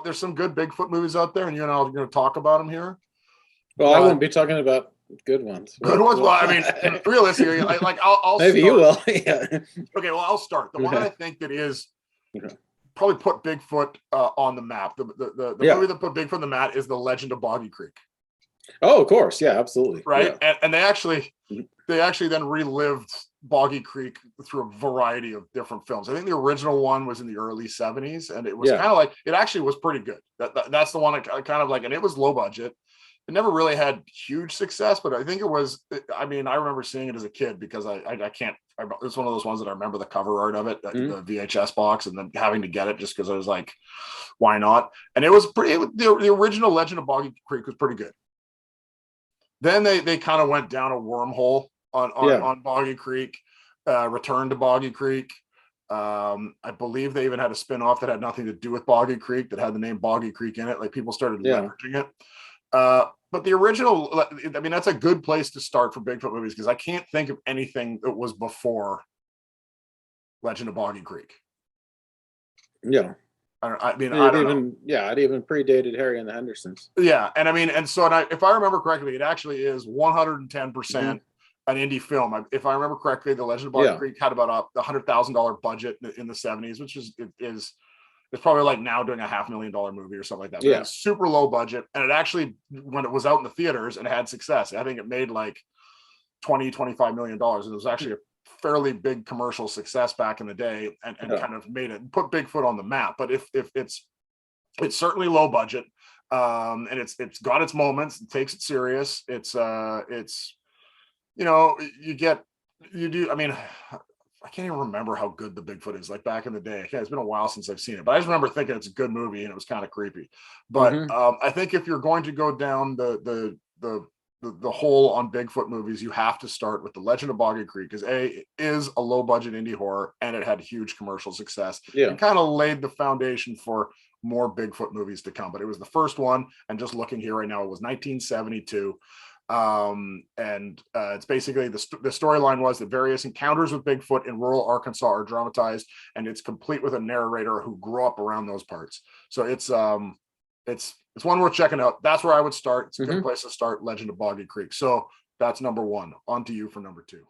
there's some good Bigfoot movies out there, and you and I are going to talk about them here. Well, I wouldn't be talking about good ones. Good ones. Well, I mean, realistically, I'll maybe start. you will. Yeah. Okay. Well, I'll start. The one that I think that is probably put Bigfoot on the map. The movie that put Bigfoot on the map is The Legend of Boggy Creek. Oh, of course. Yeah, absolutely. Right. Yeah. And they actually then relived Boggy Creek through a variety of different films. I think the original one was in the early 70s, and it was kind of like, it actually was pretty good. That's the one I kind of like, and it was low budget. It never really had huge success, but I think it was, I mean, I remember seeing it as a kid because it's one of those ones that I remember the cover art of it, the VHS box, and then having to get it just because I was like, why not? And it was the original Legend of Boggy Creek was pretty good. Then they kind of went down a wormhole on Boggy Creek, Return to Boggy Creek. I believe they even had a spinoff that had nothing to do with Boggy Creek that had the name Boggy Creek in it. Like people started leveraging it. But the original, I mean, that's a good place to start for Bigfoot movies because I can't think of anything that was before Legend of Boggy Creek. Yeah. I mean, it even predated Harry and the Hendersons. Yeah, and I mean, if I remember correctly, it actually is 110% an indie film. If I remember correctly, The Legend of Boggy Creek had about a $100,000 budget in the 70s, which is probably like now doing a $500,000 movie or something like that. But it's super low budget, and it actually, when it was out in the theaters and it had success, I think it made like $25 million, and it was actually a fairly big commercial success back in the day, and kind of put Bigfoot on the map. But if it's certainly low budget, and it's got its moments, it takes it serious. I mean, I can't even remember how good the Bigfoot is. Like back in the day, it's been a while since I've seen it, but I just remember thinking it's a good movie and it was kind of creepy. But I think if you're going to go down the hole on Bigfoot movies, you have to start with The Legend of Boggy Creek, because it is a low budget indie horror and it had huge commercial success. It kind of laid the foundation for more Bigfoot movies to come. But it was the first one, and just looking here right now, it was 1972. It's basically the storyline was that various encounters with Bigfoot in rural Arkansas are dramatized, and it's complete with a narrator who grew up around those parts. So it's one worth checking out. That's where I would start. It's a good place to start, Legend of Boggy Creek. So that's number one. On to you for number two.